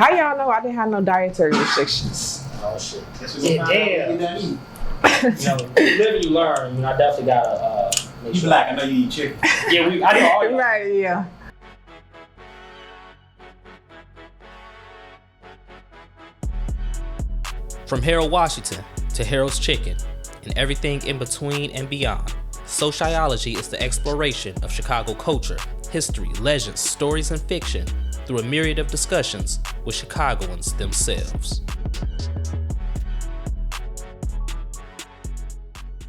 How y'all know I didn't have no dietary restrictions? Oh shit. Yeah, damn. You live and you learn. I definitely gotta make sure. Black, I know you eat chicken. Yeah, I know all y'all. Right, yeah. From Harold Washington to Harold's Chicken and everything in between and beyond, SoCHiology is the exploration of Chicago culture, history, legends, stories, and fiction through a myriad of discussions with Chicagoans themselves.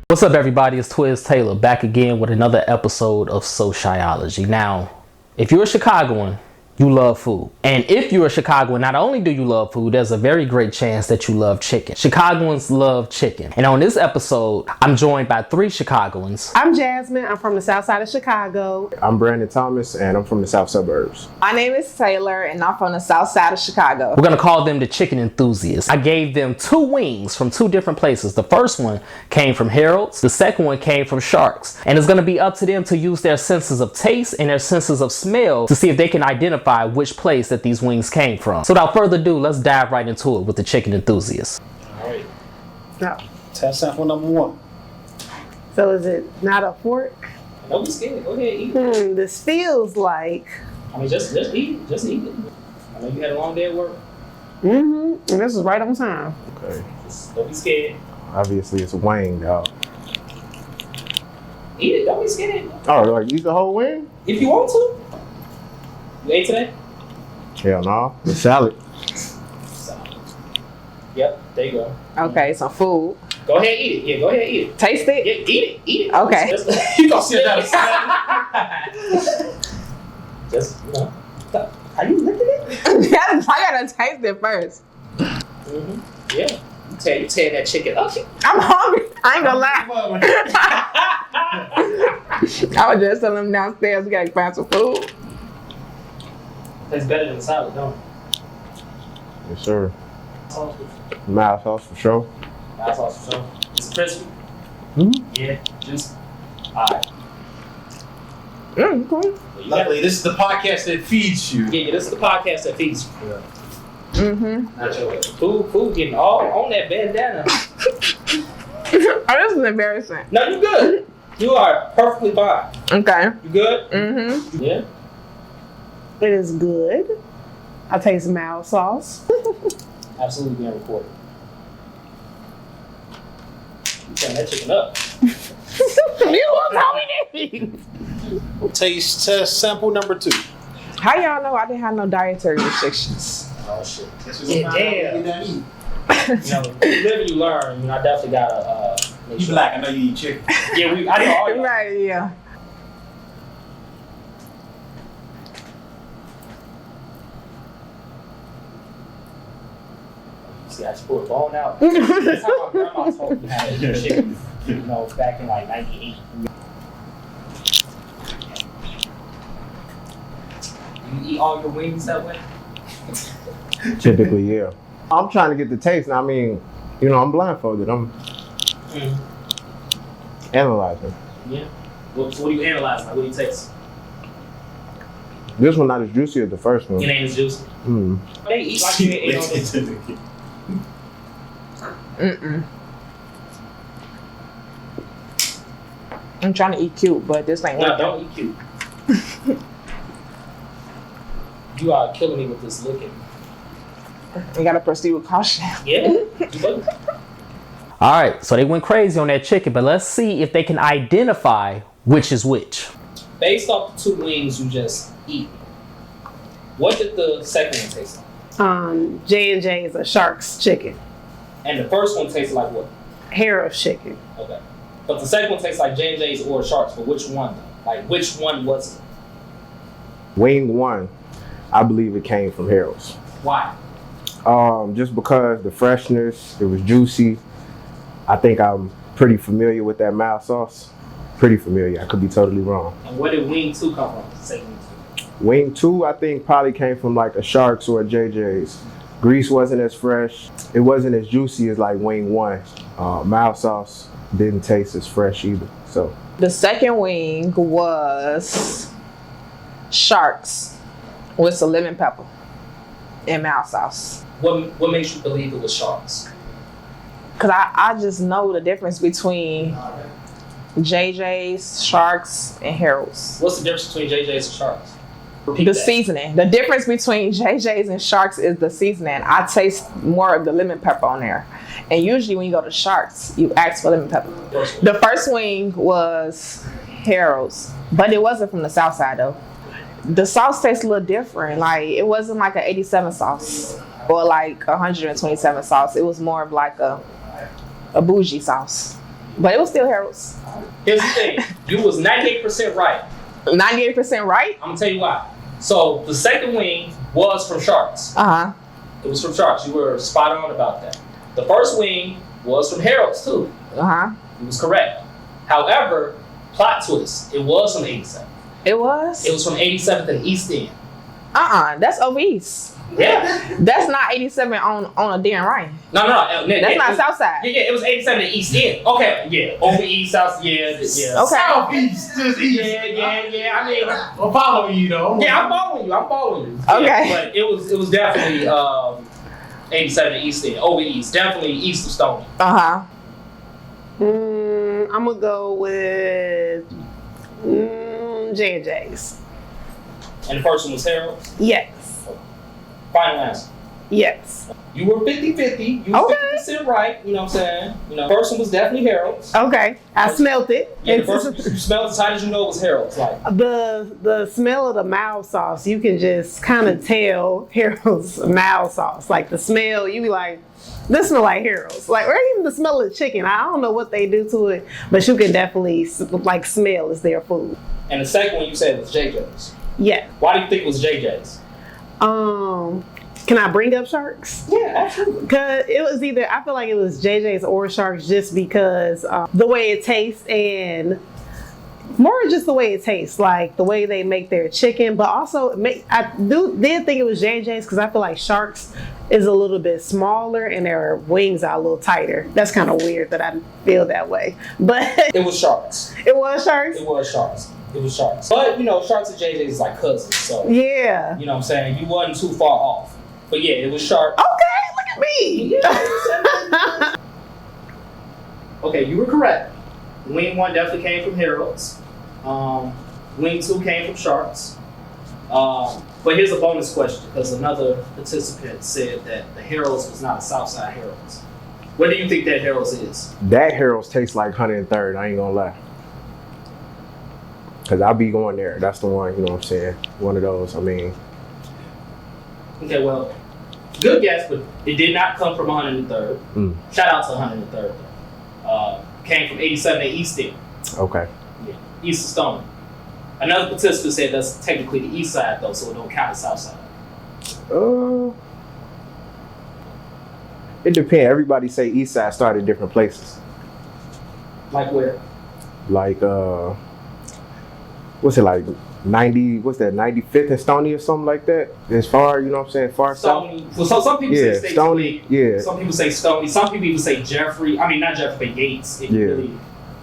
What's up, everybody? It's Twiz Taylor back again with another episode of SoCHiology. Now, if you're a Chicagoan, you love food. And if you're a Chicagoan, not only do you love food, there's a very great chance that you love chicken. Chicagoans love chicken. And on this episode, I'm joined by 3 Chicagoans. I'm Jasmine. I'm from the south side of Chicago. I'm Brandon Thomas, and I'm from the south suburbs. My name is Taylor, and I'm from the south side of Chicago. We're gonna call them the chicken enthusiasts. I gave them 2 wings from 2 different places. The first one came from Harold's. The second one came from Sharks. And it's gonna be up to them to use their senses of taste and their senses of smell to see if they can identify which place that these wings came from. So without further ado, let's dive right into it with the chicken enthusiasts. All right. No. Test sample number 1. So is it not a fork? Don't be scared. Go ahead, eat it. This feels like. I mean, just eat it. Just eat it. I know you had a long day at work. And this is right on time. Okay. Just don't be scared. Obviously, it's a wing, dog. Eat it. Don't be scared. Oh, like eat the whole wing? If you want to. You ate today? Hell no. The salad. Yep, there you go. Okay, some food. Go ahead, eat it. Yeah, go ahead, eat it. Taste it? Yeah, eat it. Eat it. Okay. You gonna sit down and just, are you licking it? I gotta taste it first. Yeah. You tear that chicken up. I'm hungry. I ain't gonna lie. I was just telling them downstairs we gotta find some food. Tastes better than salad, don't it? Yes, sir. Sauce. Mild sauce for sure. Mild sauce for sure. It's crispy. Yeah, juicy. Alright. Okay. Luckily, this is the podcast that feeds you. Yeah, this is the podcast that feeds you. Not your food getting all on that bandana. Oh, this is embarrassing. No, you good. You are perfectly fine. Okay. You good? Yeah. It is good. I taste mild sauce. Absolutely being recorded. You turn that chicken up. You want how we did. Taste test sample number 2. How y'all know I didn't have no dietary restrictions? Oh shit. Yeah, damn. You live and you learn. I definitely gotta make You sure. black, I know you eat chicken. Yeah, I know all y'all. Right, yeah. See, I just pulled a bone out. That's how my grandma told me how to eat chicken. Back in like 98. You eat all your wings that way? Typically, yeah. I'm trying to get the taste. I mean, I'm blindfolded. I'm analyzing. Yeah. So what do you analyze? Like, what do you taste? This one not as juicy as the first one. Your name is juicy. They eat like you ate on this. I'm trying to eat cute, but this ain't No, working. don't eat cute. You are killing me with this licking. You gotta proceed with caution. Yeah. All right, so they went crazy on that chicken, but let's see if they can identify which is which. Based off the 2 wings you just eat, what did the second one taste like? J&J is a Shark's chicken. And the first one tasted like what? Harold's chicken. Okay. But the second one tastes like J&J's or Sharks, but which one though? Like, which one was it? Wing 1, I believe it came from Harold's. Why? Just because the freshness, it was juicy. I think I'm pretty familiar with that mild sauce. Pretty familiar. I could be totally wrong. And where did wing 2 come from? Second wing 2. Wing 2, I think probably came from like a Sharks or a JJ's. Grease wasn't as fresh. It wasn't as juicy as like wing 1. Mild sauce didn't taste as fresh either. So The second wing was Sharks with some lemon pepper. and mild sauce. What makes you believe it was Sharks? Cause I just know the difference between JJ's, Sharks, and Harold's. What's the difference between JJ's and Sharks? Repeat The that. seasoning. The difference between JJ's and Sharks is the seasoning. I taste more of the lemon pepper on there. And usually when you go to Sharks, you ask for lemon pepper. The first wing was Harold's, but it wasn't from the south side though. The sauce tastes a little different. Like it wasn't like an 87 sauce or like 127 sauce. It was more of like a bougie sauce. But it was still Harold's. Here's the thing. You was 98% right. 98% right? I'm gonna tell you why. So the second wing was from Sharks. Uh-huh. It was from Sharks. You were spot on about that. The first wing was from Harold's too. Uh-huh. It was correct. However, plot twist, it was from 87. It was? It was from 87th and East End. That's over east. Yeah. That's not 87 on a Dan Ryan. No. That's not south side. Yeah, it was 87 and East End. Okay, yeah. Over east, south, yeah. Okay. Southeast, just east. Yeah. I mean, I'm following you though. yeah, I'm following you. Okay. Yeah, but it was definitely 87 and East End. Over east. Definitely east of Stony. Uh-huh. I'm gonna go with J&J's. And the first one was Harold's. Yes. Final answer. Yes. You were 50-50. You were Okay. 50% right. You know what I'm saying? First one was definitely Harold's. Okay. I smelt it. Yeah, the first one you smelled as high as you know it was Harold's. Like, The smell of the mild sauce, you can just kind of tell Harold's mild sauce. Like the smell, you be like, this smell like Harold's. Like, or even the smell of the chicken. I don't know what they do to it, but you can definitely like smell it's their food. and the second one you said was JJ's. Yeah. Why do you think it was JJ's? Can I bring up Sharks? Yeah, absolutely. Cause it was either, I feel like it was JJ's or Sharks, just because the way it tastes, and more just the way it tastes, like the way they make their chicken. But also, I did think it was JJ's because I feel like Sharks is a little bit smaller and their wings are a little tighter. That's kind of weird that I feel that way, but It was Sharks. it was Sharks. It was Sharks. It was Sharks. But, Sharks and JJ's is like cousins, so, Yeah. you know what I'm saying? You wasn't too far off. But yeah, it was Sharks. Okay, look at me. Okay, you were correct. Wing 1 definitely came from Harold's. Wing 2 came from Sharks. But here's a bonus question, because another participant said that the Harold's was not a Southside Harold's. What do you think that Harold's is? That Harold's tastes like 103rd, I ain't gonna lie. Cause I'll be going there. That's the one, you know what I'm saying? One of those, I mean. Okay, well, good guess, but it did not come from 103rd. Shout out to 103rd. Came from 87 and East End. Okay. Yeah, East of Stone. Another participant said that's technically the east side though, so it don't count as south side. It depends. Everybody say east side started different places. Like where? Like what's it like 90, what's that, 95th and Stony or something like that? As far, you know what I'm saying, far south? Stony. Well, so some people Yeah, say State Stony, Street. yeah. Some people say Stony. Some people even say Jeffrey. I mean, not Jeffrey, but Yates. If you really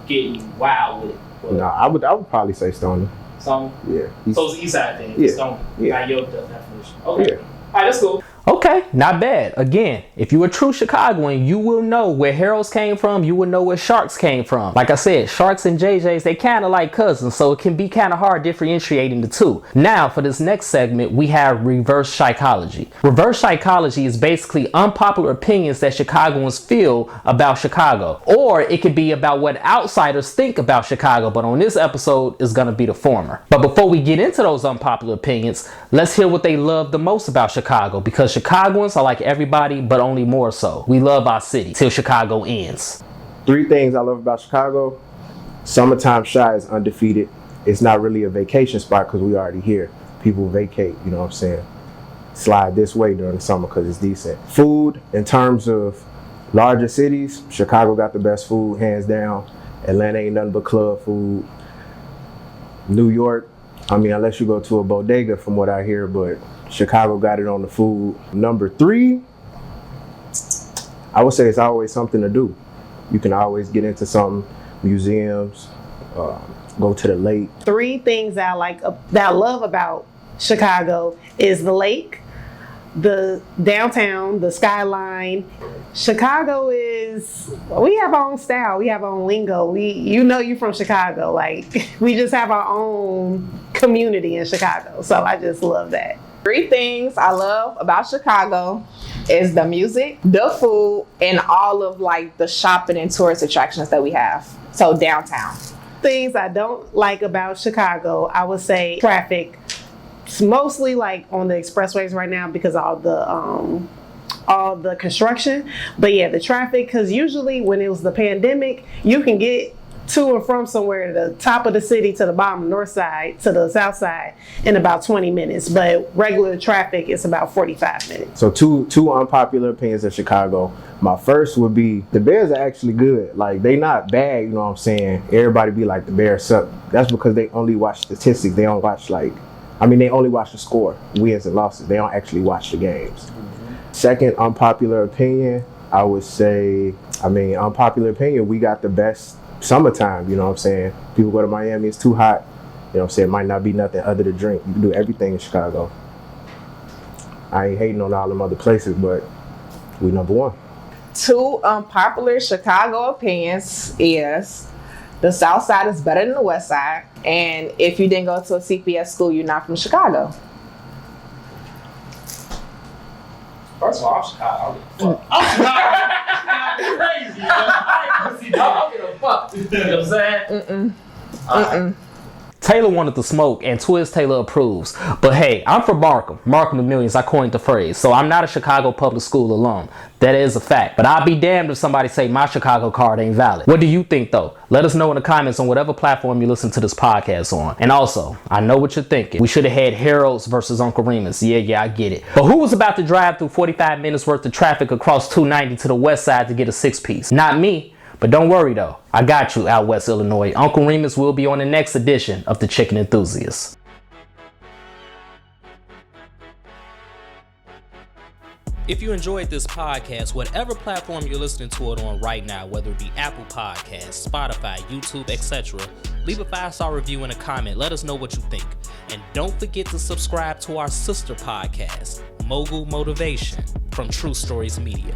getting wild with it. But No, I would probably say Stony. Stony. Yeah. So it's the east side then. Yeah. Stony. Yeah. By your definition. Okay. Yeah. All right, that's cool. Okay, not bad. Again, if you're a true Chicagoan, you will know where Harold's came from. You will know where Sharks came from. Like I said, Sharks and JJ's, they kind of like cousins, so it can be kind of hard differentiating the two. Now, for this next segment, we have Reverse CHicology. Reverse CHicology is basically unpopular opinions that Chicagoans feel about Chicago. Or it could be about what outsiders think about Chicago, but on this episode, it's going to be the former. But before we get into those unpopular opinions, let's hear what they love the most about Chicago, because Chicagoans are like everybody, but only more so. We love our city till Chicago ends. 3 things I love about Chicago. Summertime Chi is undefeated. It's not really a vacation spot because we already here. People vacate, you know what I'm saying? Slide this way during the summer because it's decent. Food, in terms of larger cities, Chicago got the best food, hands down. Atlanta ain't nothing but club food. New York, I mean, unless you go to a bodega from what I hear, but Chicago got it on the food. Number 3, I would say it's always something to do. You can always get into some museums, go to the lake. 3 things that I love about Chicago is the lake, the downtown, the skyline. Chicago we have our own style, we have our own lingo. You from Chicago, like we just have our own community in Chicago. So I just love that. 3 things I love about Chicago is the music, the food, and all of like the shopping and tourist attractions that we have. So downtown. Things I don't like about Chicago, I would say traffic. It's mostly like on the expressways right now because of all the construction. But yeah, the traffic, because usually when it was the pandemic, you can get to and from somewhere to the top of the city to the bottom, north side to the south side in about 20 minutes. But regular traffic is about 45 minutes. So two unpopular opinions of Chicago. My first would be the Bears are actually good. Like, they not bad, you know what I'm saying? Everybody be like, the Bears suck. That's because they only watch statistics. They don't watch they only watch the score, wins and losses. They don't actually watch the games. Second unpopular opinion, I would say, unpopular opinion, we got the best summertime, you know what I'm saying? People go to Miami, it's too hot. You know what I'm saying? It might not be nothing other to drink. You can do everything in Chicago. I ain't hating on all them other places, but we number one. 2 unpopular Chicago opinions is the South Side is better than the West Side, and if you didn't go to a CPS school, you're not from Chicago. First of all, I'm Chicago. I'm crazy, man. I don't give a fuck. You know what I'm saying? Taylor wanted to smoke, and Twiz Taylor approves. But hey, I'm from Markham to millions. I coined the phrase. So I'm not a Chicago public school alum. That is a fact. But I'll be damned if somebody say my Chicago card ain't valid. What do you think though? Let us know in the comments on whatever platform you listen to this podcast on. And also, I know what you're thinking. We should have had Harold's versus Uncle Remus. Yeah, I get it. But who was about to drive through 45 minutes worth of traffic across 290 to the west side to get a 6-piece? Not me. But don't worry though, I got you out West Illinois. Uncle Remus will be on the next edition of The Chicken Enthusiast. If you enjoyed this podcast, whatever platform you're listening to it on right now, whether it be Apple Podcasts, Spotify, YouTube, etc., leave a 5-star review and a comment. Let us know what you think. And don't forget to subscribe to our sister podcast, Mogul Motivation, from True Stories Media.